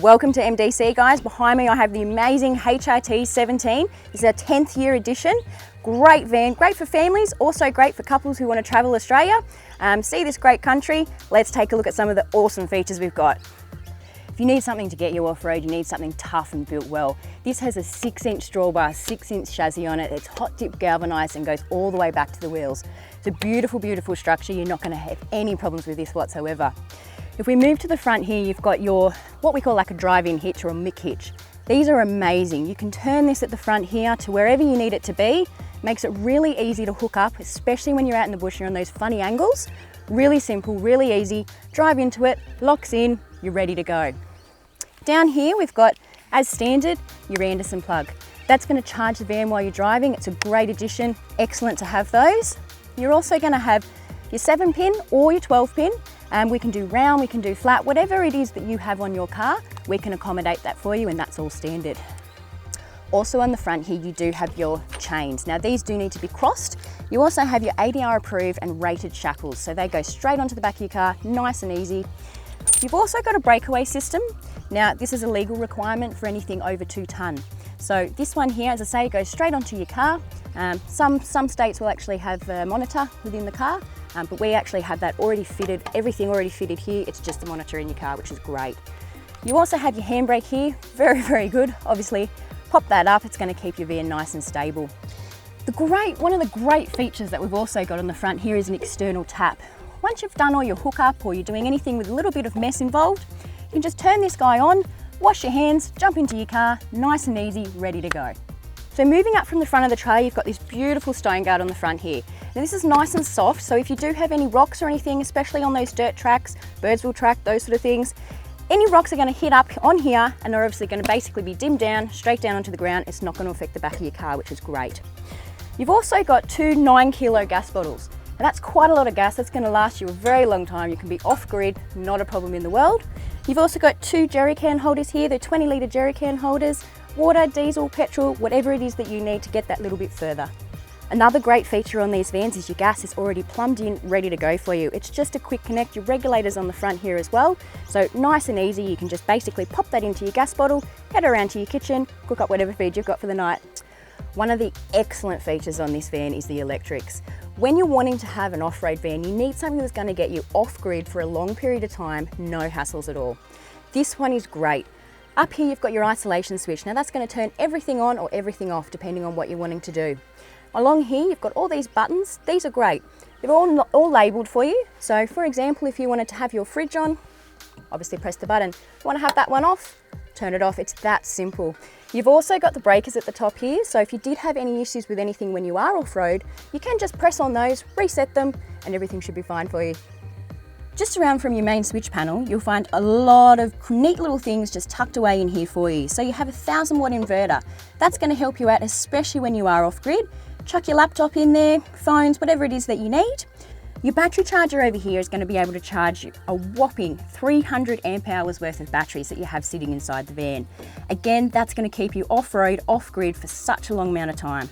Welcome to MDC, guys. Behind me I have the amazing HRT17. This is our 10th year edition. Great van, great for families, also great for couples who want to travel Australia, see this great country. Let's take a look at some of the awesome features we've got. If you need something to get you off-road, you need something tough and built well. This has a 6-inch drawbar, 6-inch chassis on it. It's hot dip galvanized and goes all the way back to the wheels. It's a beautiful, beautiful structure. You're not going to have any problems with this whatsoever. If we move to the front here, you've got your, what we call like a drive-in hitch or a mick hitch. These are amazing. You can turn this at the front here to wherever you need it to be. Makes it really easy to hook up, especially when you're out in the bush and you're on those funny angles. Really simple, really easy. Drive into it, locks in, you're ready to go. Down here, we've got, as standard, your Anderson plug. That's going to charge the van while you're driving. It's a great addition, excellent to have those. You're also going to have your 7-pin or your 12-pin. We can do round, we can do flat, whatever it is that you have on your car, we can accommodate that for you, and that's all standard. Also on the front here, you do have your chains. Now these do need to be crossed. You also have your ADR approved and rated shackles, so they go straight onto the back of your car, nice and easy. You've also got a breakaway system. Now this is a legal requirement for anything over 2 tonne. So this one here, as I say, goes straight onto your car. Some states will actually have a monitor within the car, but we actually have that already fitted, everything already fitted here. It's just a monitor in your car, which is great. You also have your handbrake here, very, very good. Obviously, pop that up, it's going to keep your van nice and stable. One of the great features that we've also got on the front here is an external tap. Once you've done all your hookup or you're doing anything with a little bit of mess involved, you can just turn this guy on, wash your hands, jump into your car, nice and easy, ready to go. So moving up from the front of the tray, you've got this beautiful stone guard on the front here. Now this is nice and soft, so if you do have any rocks or anything, especially on those dirt tracks, Birdsville track, those sort of things, any rocks are going to hit up on here and they're obviously going to basically be dimmed down, straight down onto the ground. It's not going to affect the back of your car, which is great. You've also got 2 9-kilo gas bottles. Now that's quite a lot of gas. That's going to last you a very long time. You can be off-grid, not a problem in the world. You've also got 2 jerry can holders here. They're 20-litre jerry can holders. Water, diesel, petrol, whatever it is that you need to get that little bit further. Another great feature on these vans is your gas is already plumbed in, ready to go for you. It's just a quick connect. Your regulator's on the front here as well. So nice and easy. You can just basically pop that into your gas bottle, head around to your kitchen, cook up whatever feed you've got for the night. One of the excellent features on this van is the electrics. When you're wanting to have an off-road van, you need something that's going to get you off-grid for a long period of time, no hassles at all. This one is great. Up here you've got your isolation switch. Now that's going to turn everything on or everything off depending on what you're wanting to do. Along here you've got all these buttons. These are great. They're all labelled for you. So for example, if you wanted to have your fridge on, obviously press the button. If you want to have that one off, turn it off. It's that simple. You've also got the breakers at the top here. So if you did have any issues with anything when you are off-road, you can just press on those, reset them, and everything should be fine for you. Just around from your main switch panel, you'll find a lot of neat little things just tucked away in here for you. So you have a 1000-watt inverter. That's going to help you out, especially when you are off-grid. Chuck your laptop in there, phones, whatever it is that you need. Your battery charger over here is going to be able to charge you a whopping 300 amp hours worth of batteries that you have sitting inside the van. Again, that's going to keep you off-road, off-grid for such a long amount of time.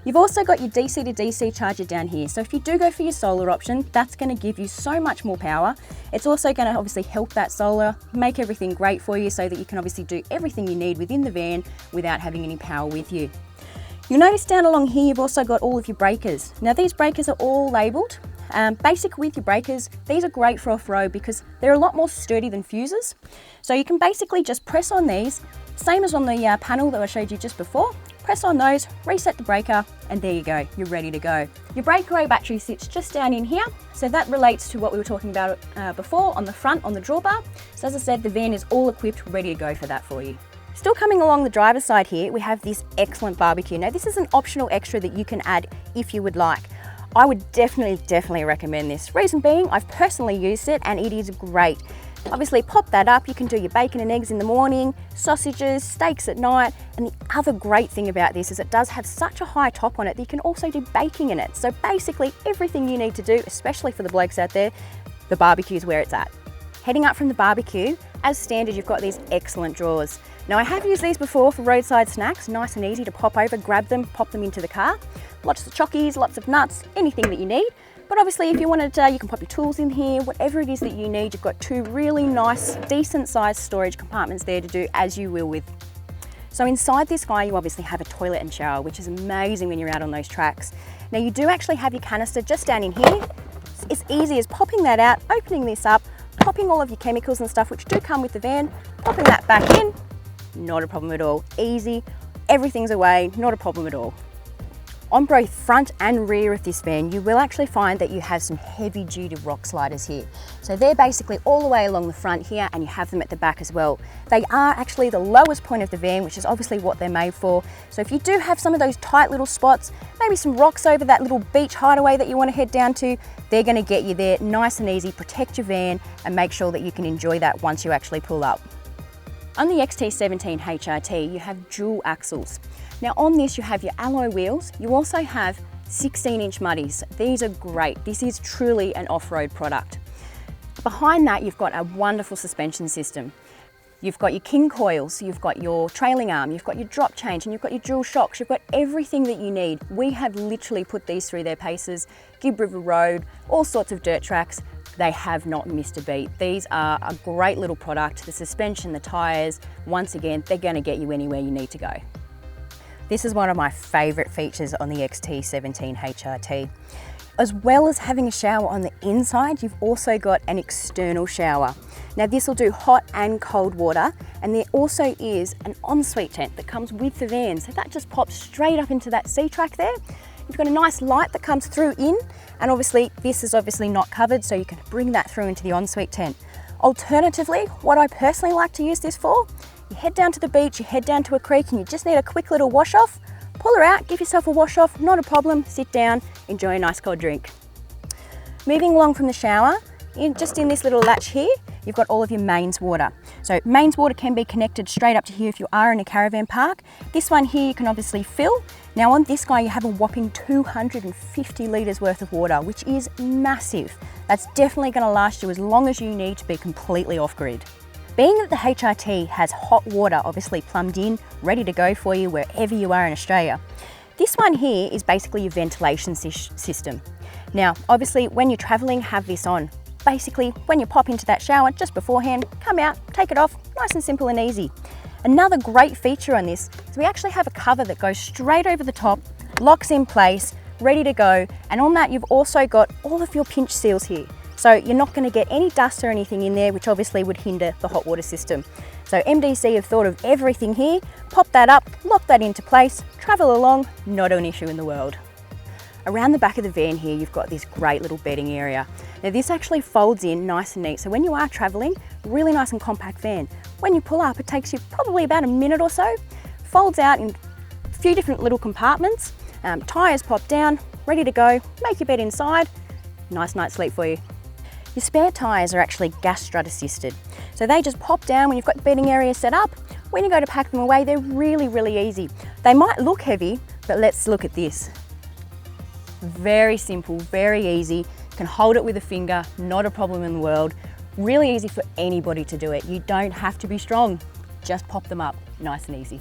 You've also got your DC to DC charger down here. So if you do go for your solar option, that's going to give you so much more power. It's also going to obviously help that solar, make everything great for you so that you can obviously do everything you need within the van without having any power with you. You'll notice down along here, you've also got all of your breakers. Now these breakers are all labelled. Basic with your breakers, these are great for off-road because they're a lot more sturdy than fuses. So you can basically just press on these, same as on the panel that I showed you just before. Press on those, reset the breaker, and there you go, you're ready to go. Your breakaway battery sits just down in here, so that relates to what we were talking about before on the front, on the drawbar. So as I said, the van is all equipped, ready to go for that for you. Still coming along the driver's side here, we have this excellent barbecue. Now this is an optional extra that you can add if you would like. I would definitely recommend this. Reason being, I've personally used it and it is great. Obviously pop that up, you can do your bacon and eggs in the morning, sausages, steaks at night, and the other great thing about this is it does have such a high top on it that you can also do baking in it. So basically everything you need to do, especially for the blokes out there, the barbecue is where it's at. Heading up from the barbecue, as standard you've got these excellent drawers. Now I have used these before for roadside snacks, nice and easy to pop over, grab them, pop them into the car. Lots of chockies, lots of nuts, anything that you need. But obviously if you wanted to, you can pop your tools in here, whatever it is that you need. You've got two really nice, decent sized storage compartments there to do as you will with. So inside this guy, you obviously have a toilet and shower, which is amazing when you're out on those tracks. Now you do actually have your canister just down in here. It's easy as popping that out, opening this up, popping all of your chemicals and stuff which do come with the van, popping that back in, not a problem at all. Easy, everything's away, not a problem at all. On both front and rear of this van, you will actually find that you have some heavy duty rock sliders here. So they're basically all the way along the front here, and you have them at the back as well. They are actually the lowest point of the van, which is obviously what they're made for. So if you do have some of those tight little spots, maybe some rocks over that little beach hideaway that you want to head down to, they're going to get you there nice and easy, protect your van and make sure that you can enjoy that once you actually pull up. On the XT17HRT, you have dual axles. Now on this, you have your alloy wheels. You also have 16-inch muddies. These are great. This is truly an off-road product. Behind that, you've got a wonderful suspension system. You've got your king coils, you've got your trailing arm, you've got your drop change, and you've got your dual shocks. You've got everything that you need. We have literally put these through their paces, Gibb River Road, all sorts of dirt tracks. They have not missed a beat. These are a great little product. The suspension, the tyres, once again, they're going to get you anywhere you need to go. This is one of my favourite features on the XT17HRT. As well as having a shower on the inside, you've also got an external shower. Now this will do hot and cold water, and there also is an ensuite tent that comes with the van. So that just pops straight up into that C-track there. You've got a nice light that comes through in, and obviously this is obviously not covered, so you can bring that through into the ensuite tent. Alternatively, what I personally like to use this for, you head down to the beach, you head down to a creek and you just need a quick little wash off, pull her out, give yourself a wash off, not a problem, sit down, enjoy a nice cold drink. Moving along from the shower, just in this little latch here, you've got all of your mains water. So mains water can be connected straight up to here if you are in a caravan park. This one here you can obviously fill. Now on this guy you have a whopping 250 litres worth of water, which is massive. That's definitely going to last you as long as you need to be completely off-grid. Being that the HRT has hot water obviously plumbed in, ready to go for you wherever you are in Australia, this one here is basically your ventilation system. Now obviously when you're travelling, have this on. Basically when you pop into that shower just beforehand, come out, take it off, nice and simple and easy. Another great feature on this is we actually have a cover that goes straight over the top, locks in place, ready to go, and on that you've also got all of your pinch seals here. So you're not going to get any dust or anything in there, which obviously would hinder the hot water system. So MDC have thought of everything here, pop that up, lock that into place, travel along, not an issue in the world. Around the back of the van here, you've got this great little bedding area. Now this actually folds in nice and neat. So when you are traveling, really nice and compact van. When you pull up, it takes you probably about a minute or so, folds out in a few different little compartments, tyres pop down, ready to go, make your bed inside, nice night's sleep for you. Your spare tyres are actually gas strut assisted. So they just pop down when you've got the bedding area set up. When you go to pack them away, they're really, really easy. They might look heavy, but let's look at this. Very simple, very easy. Can hold it with a finger, not a problem in the world. Really easy for anybody to do it. You don't have to be strong, just pop them up, nice and easy.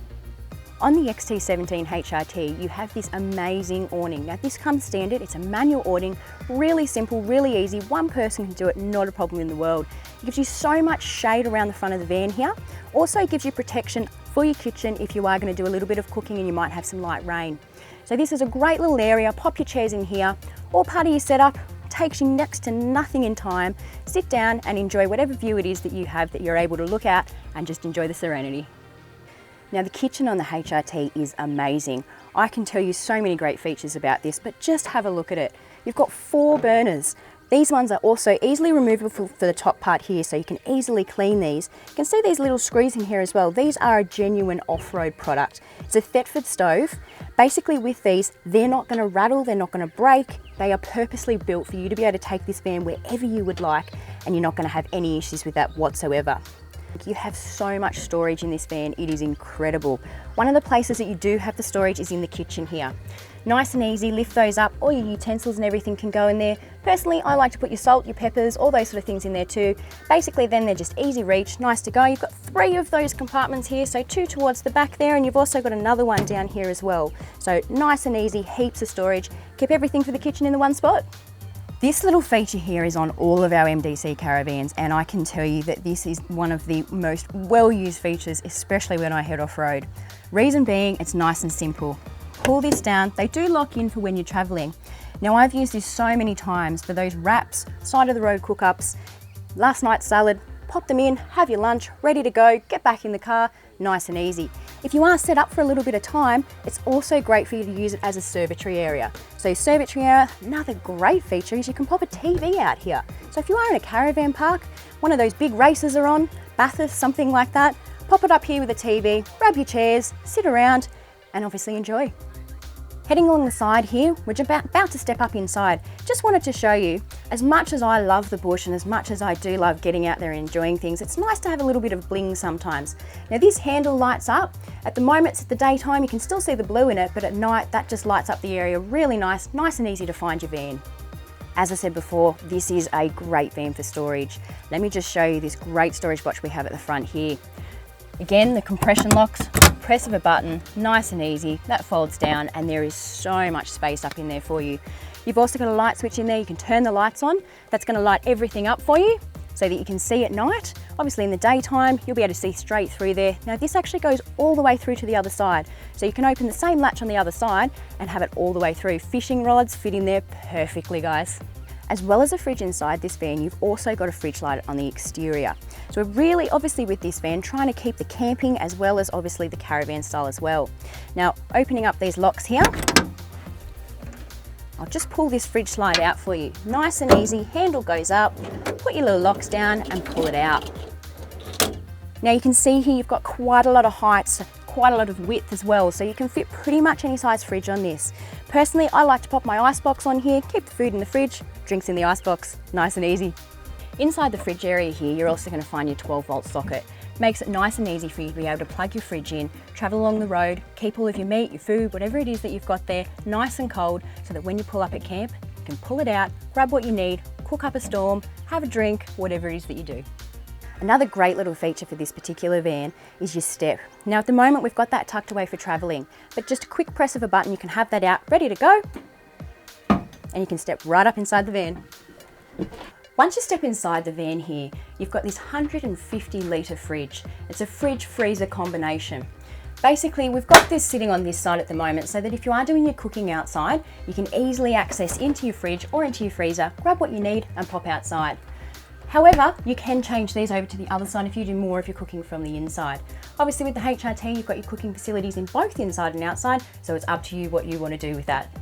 On the XT17HRT, you have this amazing awning. Now this comes standard, it's a manual awning, really simple, really easy. One person can do it, not a problem in the world. It gives you so much shade around the front of the van here. Also gives you protection for your kitchen if you are going to do a little bit of cooking and you might have some light rain. So this is a great little area, pop your chairs in here, all part of your setup, takes you next to nothing in time. Sit down and enjoy whatever view it is that you have that you're able to look at and just enjoy the serenity. Now the kitchen on the HRT is amazing. I can tell you so many great features about this, but just have a look at it. You've got 4 burners. These ones are also easily removable for the top part here, so you can easily clean these. You can see these little screws in here as well. These are a genuine off-road product. It's a Thetford stove. Basically with these, they're not going to rattle, they're not going to break. They are purposely built for you to be able to take this van wherever you would like, and you're not going to have any issues with that whatsoever. You have so much storage in this van, it is incredible. One of the places that you do have the storage is in the kitchen here. Nice and easy, lift those up, all your utensils and everything can go in there. Personally, I like to put your salt, your peppers, all those sort of things in there too. Basically then they're just easy reach, nice to go. You've got 3 of those compartments here, so 2 towards the back there, and you've also got another one down here as well. So nice and easy, heaps of storage. Keep everything for the kitchen in the one spot. This little feature here is on all of our MDC caravans, and I can tell you that this is one of the most well-used features, especially when I head off-road. Reason being, it's nice and simple. Pull this down. They do lock in for when you're traveling. Now, I've used this so many times for those wraps, side of the road cook-ups, last night's salad, pop them in, have your lunch, ready to go, get back in the car, nice and easy. If you are set up for a little bit of time, it's also great for you to use it as a servitory area. So servitory area, another great feature is you can pop a TV out here. So if you are in a caravan park, one of those big races are on, Bathurst, something like that, pop it up here with a TV, grab your chairs, sit around, and obviously enjoy. Heading along the side here, we're about to step up inside. Just wanted to show you, as much as I love the bush and as much as I do love getting out there and enjoying things, it's nice to have a little bit of bling sometimes. Now this handle lights up. At the moment, it's at the daytime, you can still see the blue in it, but at night, that just lights up the area really nice and easy to find your van. As I said before, this is a great van for storage. Let me just show you this great storage box we have at the front here. Again, the compression locks, press of a button, nice and easy, that folds down and there is so much space up in there for you. You've also got a light switch in there, you can turn the lights on. That's going to light everything up for you so that you can see at night. Obviously in the daytime, you'll be able to see straight through there. Now this actually goes all the way through to the other side. So you can open the same latch on the other side and have it all the way through. Fishing rods fit in there perfectly, guys. As well as a fridge inside this van, you've also got a fridge light on the exterior. So we're really, obviously with this van, trying to keep the camping as well as obviously the caravan style as well. Now, opening up these locks here, I'll just pull this fridge slide out for you. Nice and easy, handle goes up, put your little locks down and pull it out. Now you can see here you've got quite a lot of heights, quite a lot of width as well, so you can fit pretty much any size fridge on this. Personally, I like to pop my icebox on here, keep the food in the fridge, drinks in the icebox, nice and easy. Inside the fridge area here, you're also going to find your 12-volt socket. Makes it nice and easy for you to be able to plug your fridge in, travel along the road, keep all of your meat, your food, whatever it is that you've got there, nice and cold, so that when you pull up at camp, you can pull it out, grab what you need, cook up a storm, have a drink, whatever it is that you do. Another great little feature for this particular van is your step. Now at the moment we've got that tucked away for travelling, but just a quick press of a button you can have that out, ready to go, and you can step right up inside the van. Once you step inside the van here, you've got this 150 litre fridge. It's a fridge freezer combination. Basically, we've got this sitting on this side at the moment so that if you are doing your cooking outside, you can easily access into your fridge or into your freezer, grab what you need and pop outside. However, you can change these over to the other side if you do more if you're cooking from the inside. Obviously with the HRT, you've got your cooking facilities in both inside and outside, so it's up to you what you want to do with that.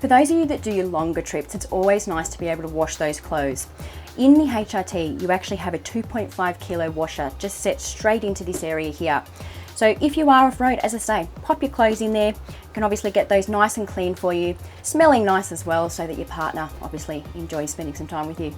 For those of you that do your longer trips, it's always nice to be able to wash those clothes. In the HRT, you actually have a 2.5 kilo washer just set straight into this area here. So if you are off-road, as I say, pop your clothes in there. You can obviously get those nice and clean for you, smelling nice as well so that your partner obviously enjoys spending some time with you.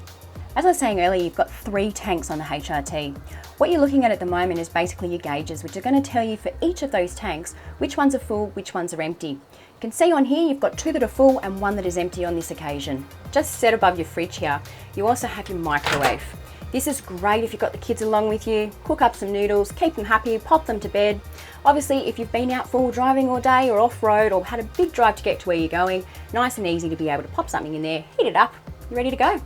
As I was saying earlier, you've got 3 tanks on the HRT. What you're looking at the moment is basically your gauges, which are going to tell you for each of those tanks, which ones are full, which ones are empty. You can see on here, you've got 2 that are full and 1 that is empty on this occasion. Just set above your fridge here, you also have your microwave. This is great if you've got the kids along with you, cook up some noodles, keep them happy, pop them to bed. Obviously, if you've been out full driving all day or off-road or had a big drive to get to where you're going, nice and easy to be able to pop something in there, heat it up, you're ready to go.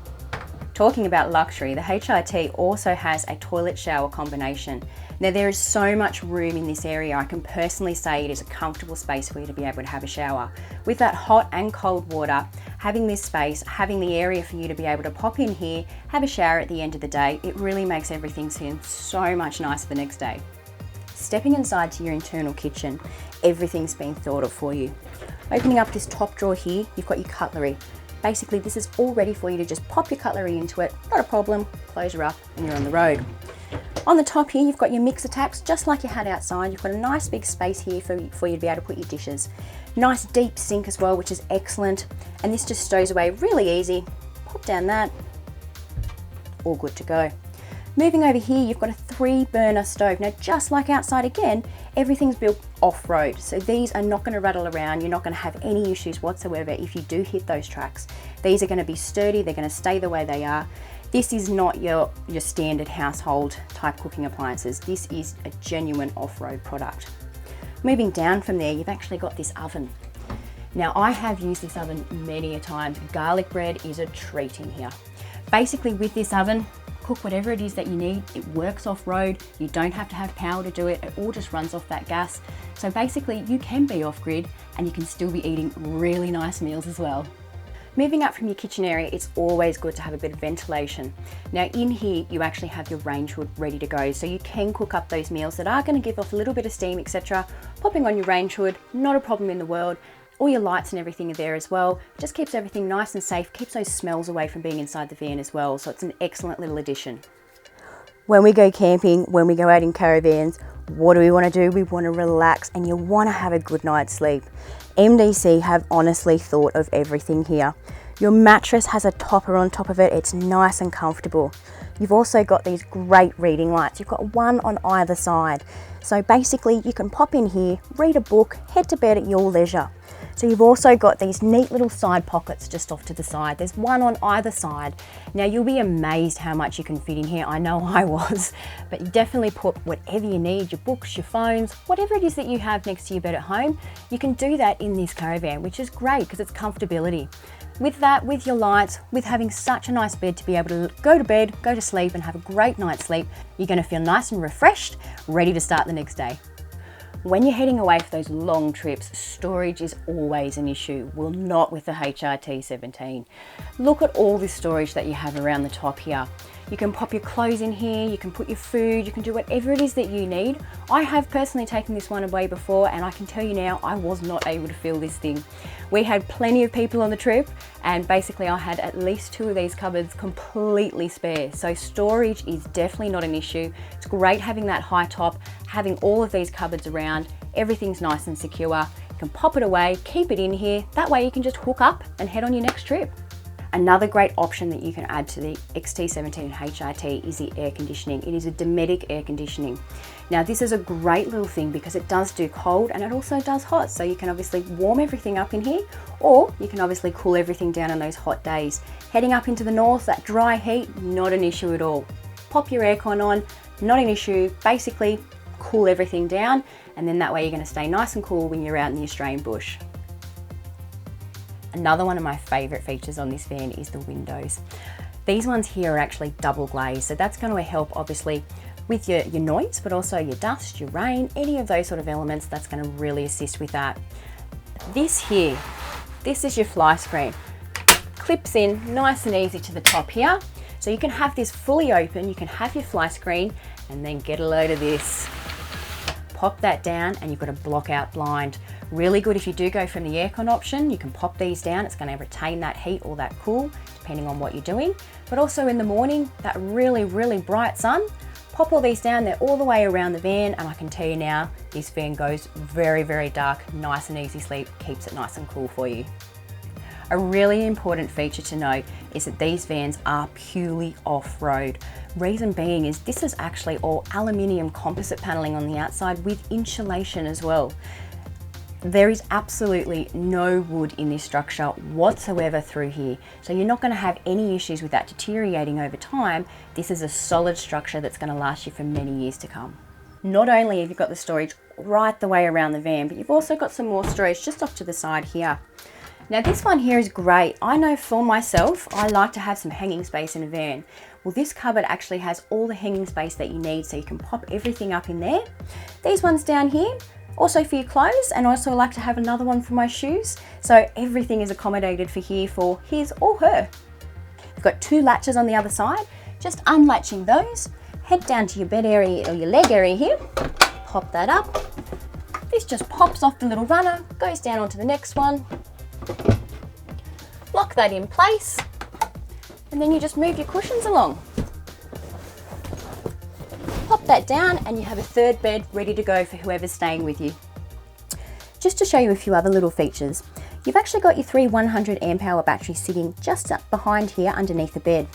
Talking about luxury, the HRT also has a toilet shower combination. Now there is so much room in this area, I can personally say it is a comfortable space for you to be able to have a shower. With that hot and cold water, having this space, having the area for you to be able to pop in here, have a shower at the end of the day, it really makes everything seem so much nicer the next day. Stepping inside to your internal kitchen, everything's been thought of for you. Opening up this top drawer here, you've got your cutlery. Basically, this is all ready for you to just pop your cutlery into it, not a problem, close her up and you're on the road. On the top here, you've got your mixer taps, just like you had outside. You've got a nice big space here for you to be able to put your dishes. Nice deep sink as well, which is excellent. And this just stows away really easy. Pop down that, all good to go. Moving over here, you've got a 3-burner stove. Now, just like outside again, everything's built off-road. So these are not going to rattle around. You're not going to have any issues whatsoever if you do hit those tracks. These are going to be sturdy. They're going to stay the way they are. This is not your standard household type cooking appliances. This is a genuine off-road product. Moving down from there, you've actually got this oven. Now I have used this oven many a time. Garlic bread is a treat in here. Basically with this oven, cook whatever it is that you need. It works off-road. You don't have to have power to do it. It all just runs off that gas. So basically you can be off-grid and you can still be eating really nice meals as well. Moving up from your kitchen area, it's always good to have a bit of ventilation. Now in here, you actually have your range hood ready to go. So you can cook up those meals that are going to give off a little bit of steam, etc. Popping on your range hood, not a problem in the world. All your lights and everything are there as well. Just keeps everything nice and safe, keeps those smells away from being inside the van as well. So it's an excellent little addition. When we go camping, when we go out in caravans, what do we want to do? We want to relax and you want to have a good night's sleep. MDC have honestly thought of everything here. Your mattress has a topper on top of it. It's nice and comfortable. You've also got these great reading lights. You've got one on either side. So basically you can pop in here, read a book, head to bed at your leisure. So you've also got these neat little side pockets just off to the side. There's one on either side. Now you'll be amazed how much you can fit in here. I know I was, but you definitely put whatever you need, your books, your phones, whatever it is that you have next to your bed at home, you can do that in this caravan, which is great because it's comfortability. With that, with your lights, with having such a nice bed to be able to go to bed, go to sleep and have a great night's sleep, you're going to feel nice and refreshed, ready to start the next day. When you're heading away for those long trips, storage is always an issue. Well, not with the HRT17. Look at all this storage that you have around the top here. You can pop your clothes in here, you can put your food, you can do whatever it is that you need. I have personally taken this one away before and I can tell you now, I was not able to fill this thing. We had plenty of people on the trip and basically I had at least 2 of these cupboards completely spare. So storage is definitely not an issue. It's great having that high top, having all of these cupboards around, everything's nice and secure. You can pop it away, keep it in here. That way you can just hook up and head on your next trip. Another great option that you can add to the XT17HRT is the air conditioning. It is a Dometic air conditioning. Now this is a great little thing because it does do cold and it also does hot. So you can obviously warm everything up in here or you can obviously cool everything down on those hot days. Heading up into the north, that dry heat, not an issue at all. Pop your aircon on, not an issue. Basically cool everything down and then that way you're going to stay nice and cool when you're out in the Australian bush. Another one of my favourite features on this van is the windows. These ones here are actually double glazed, so that's going to help obviously with your noise, but also your dust, your rain, any of those sort of elements, that's going to really assist with that. This here, this is your Flyscreen. Clips in nice and easy to the top here. So you can have this fully open, you can have your Flyscreen and then get a load of this. Pop that down and you've got a block out blind. Really good if you do go from the aircon option, you can pop these down, it's going to retain that heat or that cool, depending on what you're doing. But also in the morning, that really, really bright sun, pop all these down, they're all the way around the van, and I can tell you now, this van goes very, very dark, nice and easy sleep, keeps it nice and cool for you. A really important feature to note is that these vans are purely off-road. Reason being is this is actually all aluminium composite paneling on the outside with insulation as well. There is absolutely no wood in this structure whatsoever through here. So you're not going to have any issues with that deteriorating over time. This is a solid structure that's going to last you for many years to come. Not only have you got the storage right the way around the van, but you've also got some more storage just off to the side here. Now this one here is great. I know for myself, I like to have some hanging space in a van. Well, this cupboard actually has all the hanging space that you need, so you can pop everything up in there. These ones down here, also for your clothes, and also like to have another one for my shoes. So everything is accommodated for here for his or her. You've got 2 latches on the other side. Just unlatching those, head down to your bed area or your leg area here, pop that up. This just pops off the little runner, goes down onto the next one. Lock that in place, and then you just move your cushions along. Pop that down and you have a 3rd bed ready to go for whoever's staying with you. Just to show you a few other little features, you've actually got your 3 100 amp hour batteries sitting just up behind here underneath the bed.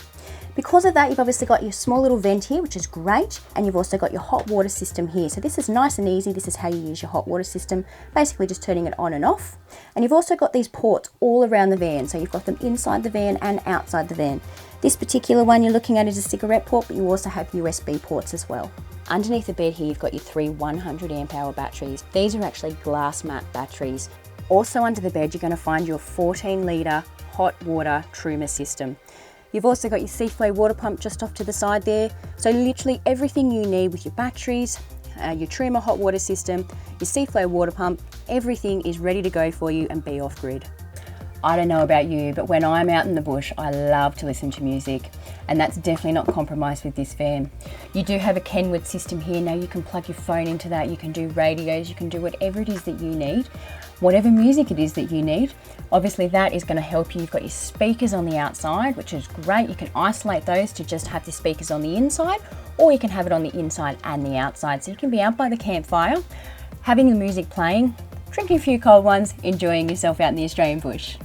Because of that, you've obviously got your small little vent here, which is great, and you've also got your hot water system here. So this is nice and easy. This is how you use your hot water system, basically just turning it on and off. And you've also got these ports all around the van. So you've got them inside the van and outside the van. This particular one you're looking at is a cigarette port, but you also have USB ports as well. Underneath the bed here, you've got your 3 100 amp hour batteries. These are actually glass mat batteries. Also under the bed, you're going to find your 14-litre hot water troomer system. You've also got your Seaflow water pump just off to the side there. So literally everything you need with your batteries, your troomer hot water system, your Seaflow water pump, everything is ready to go for you and be off grid. I don't know about you, but when I'm out in the bush, I love to listen to music, and that's definitely not compromised with this van. You do have a Kenwood system here. Now you can plug your phone into that, you can do radios, you can do whatever it is that you need, whatever music it is that you need. Obviously that is going to help you. You've got your speakers on the outside, which is great. You can isolate those to just have the speakers on the inside, or you can have it on the inside and the outside. So you can be out by the campfire, having the music playing, drinking a few cold ones, enjoying yourself out in the Australian bush.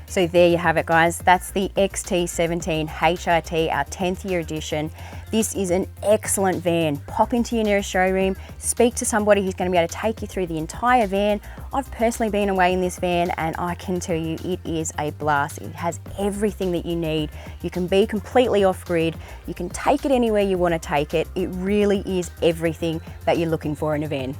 So there you have it, guys. That's the XT17HRT, our 10th year edition. This is an excellent van. Pop into your nearest showroom, speak to somebody who's going to be able to take you through the entire van. I've personally been away in this van and I can tell you it is a blast. It has everything that you need. You can be completely off grid. You can take it anywhere you want to take it. It really is everything that you're looking for in a van.